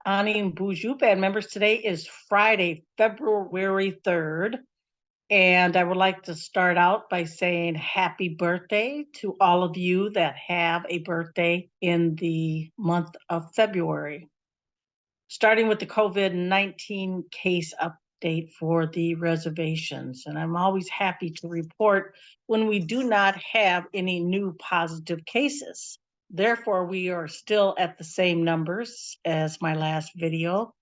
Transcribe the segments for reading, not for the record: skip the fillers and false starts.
Ani Buju band members. Today is Friday, February 3rd, and I would like to start out by saying happy birthday to all of you that have a birthday in the month of February. Starting with the COVID-19 case update for the reservations, and I'm always happy to report when we do not have any new positive cases. Therefore, we are still at the same numbers as my last video.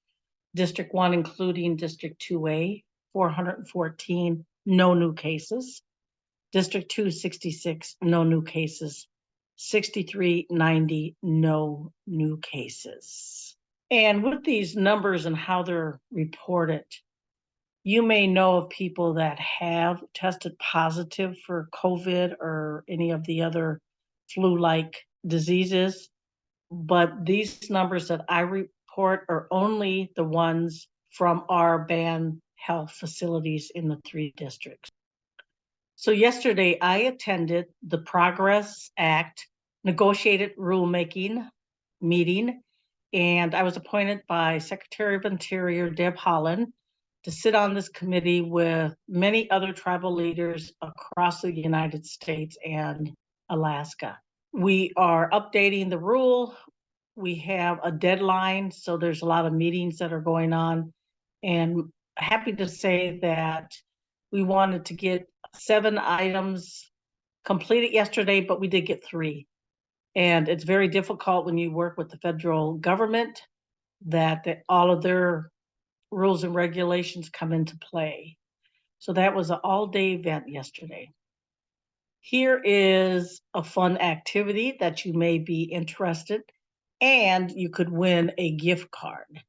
District 1, including District 2A, 414, no new cases. District 2, 66, no new cases. 6390, no new cases. And with these numbers and how they're reported, you may know of people that have tested positive for COVID or any of the other flu-like diseases, but these numbers that I report are only the ones from our band health facilities in the 3 districts. So yesterday I attended the Progress Act negotiated rulemaking meeting, and I was appointed by Secretary of Interior Deb Haaland to sit on this committee with many other tribal leaders across the United States and Alaska. We are updating the rule. We have a deadline, so there's a lot of meetings that are going on, and happy to say that we wanted to get 7 items completed yesterday, but we did get 3. And it's very difficult when you work with the federal government that all of their rules and regulations come into play. So that was an all-day event yesterday. Here is a fun activity that you may be interested, and you could win a gift card.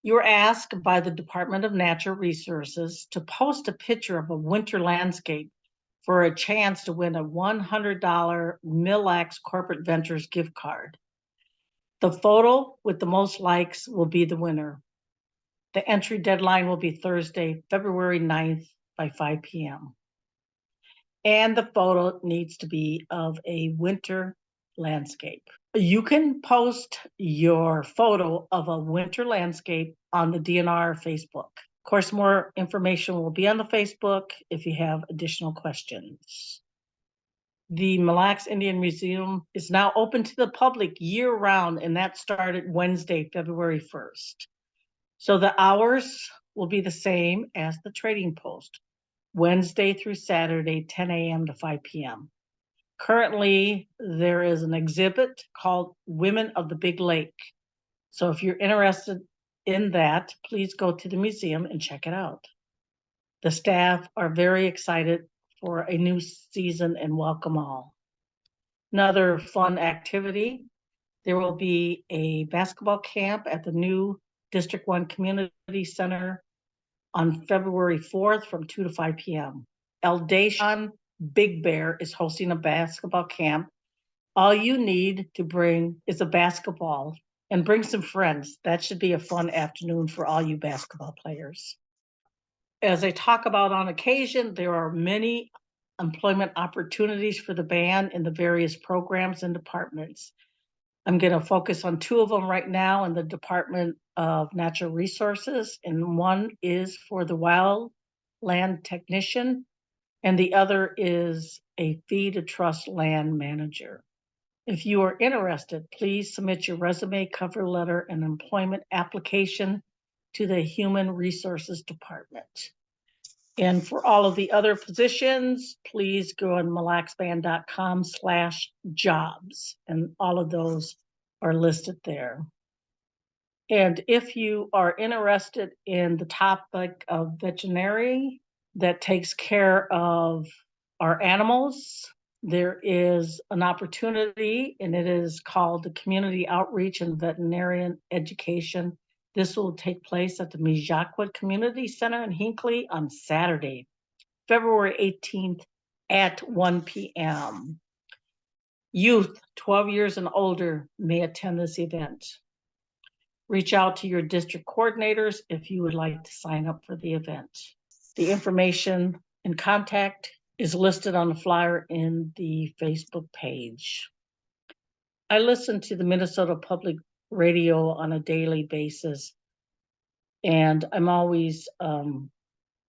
You're asked by the Department of Natural Resources to post a picture of a winter landscape for a chance to win a $100 Mille Lacs Corporate Ventures gift card. The photo with the most likes will be the winner. The entry deadline will be Thursday, February 9th by 5 p.m. And the photo needs to be of a winter landscape. You can post your photo of a winter landscape on the DNR Facebook. Of course, more information will be on the Facebook if you have additional questions. The Mille Lacs Indian Museum is now open to the public year-round, and that started Wednesday, February 1st. So the hours will be the same as the trading post, Wednesday through Saturday, 10 a.m. to 5 p.m. Currently, there is an exhibit called Women of the Big Lake. So if you're interested in that, please go to the museum and check it out. The staff are very excited for a new season and welcome all. Another fun activity, there will be a basketball camp at the new District 1 Community Center on February 4th from 2 to 5 p.m. El Deshan Big Bear is hosting a basketball camp. All you need to bring is a basketball and bring some friends. That should be a fun afternoon for all you basketball players. As I talk about on occasion, there are many employment opportunities for the band in the various programs and departments. I'm going to focus on 2 of them right now in the Department of Natural Resources, and one is for the wildland technician, and the other is a fee to trust land manager. If you are interested, please submit your resume, cover letter, and employment application to the Human Resources Department. And for all of the other positions, please go on milleacsband.com/jobs, and all of those are listed there. And if you are interested in the topic of veterinary that takes care of our animals, there is an opportunity, and it is called the Community Outreach and Veterinarian Education. This will take place at the Mijaquet Community Center in Hinckley on Saturday, February 18th at 1 p.m. Youth 12 years and older may attend this event. Reach out to your district coordinators if you would like to sign up for the event. The information and contact is listed on the flyer in the Facebook page. I listened to the Minnesota Public radio on a daily basis. And I'm always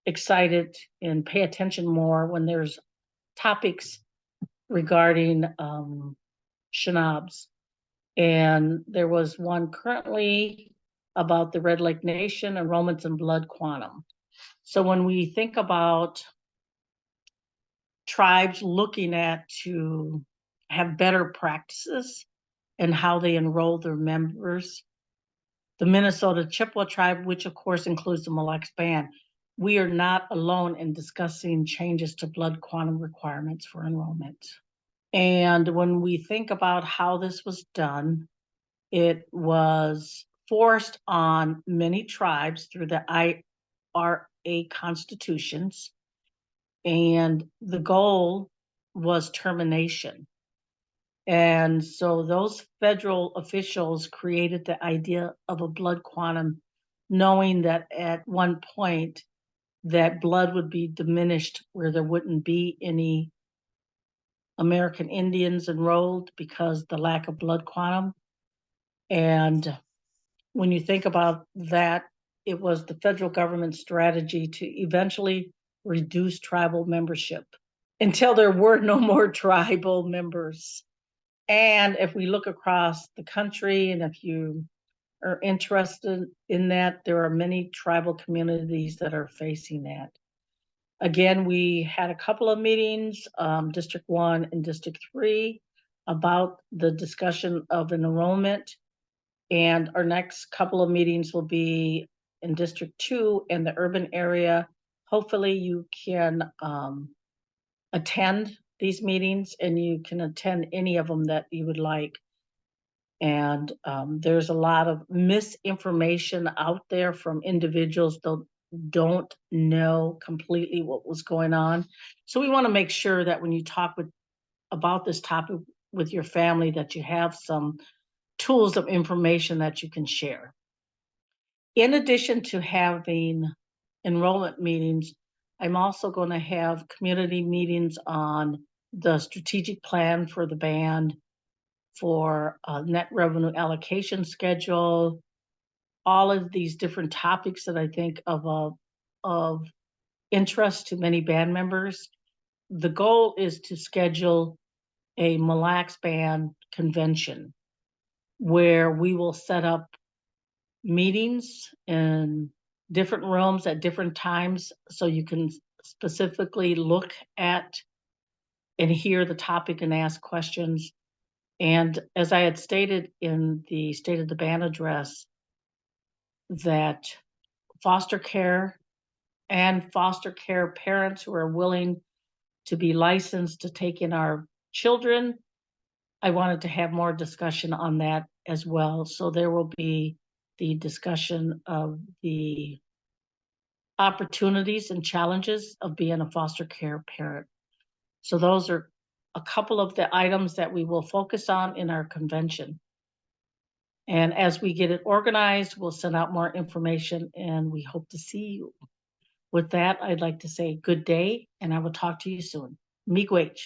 excited and pay attention more when there's topics regarding Shinabs. And there was one currently about the Red Lake Nation, enrollments in blood quantum. So when we think about tribes looking at to have better practices and how they enroll their members, the Minnesota Chippewa tribe, which of course includes the Mille Lacs Band, we are not alone in discussing changes to blood quantum requirements for enrollment. And when we think about how this was done, it was forced on many tribes through the IRA constitutions, and the goal was termination. And so those federal officials created the idea of a blood quantum, knowing that at one point that blood would be diminished where there wouldn't be any American Indians enrolled because the lack of blood quantum. And when you think about that, it was the federal government's strategy to eventually reduce tribal membership until there were no more tribal members. And if we look across the country, and if you are interested in that, there are many tribal communities that are facing that. Again, we had a couple of meetings, District 1 and District 3, about the discussion of enrollment. And our next couple of meetings will be in District 2 in the urban area. Hopefully you can attend these meetings, and you can attend any of them that you would like. And there's a lot of misinformation out there from individuals that don't know completely what was going on. So we want to make sure that when you talk about this topic with your family, that you have some tools of information that you can share. In addition to having enrollment meetings, I'm also going to have community meetings on the strategic plan for the band, for net revenue allocation schedule, all of these different topics that I think of interest to many band members. The goal is to schedule a Mille Lacs Band convention where we will set up meetings in different rooms at different times so you can specifically look at and hear the topic and ask questions. And as I had stated in the State of the Band address, that foster care and foster care parents who are willing to be licensed to take in our children, I wanted to have more discussion on that as well. So there will be the discussion of the opportunities and challenges of being a foster care parent. So those are a couple of the items that we will focus on in our convention. And as we get it organized, we'll send out more information, and we hope to see you. With that, I'd like to say good day, and I will talk to you soon. Miigwech.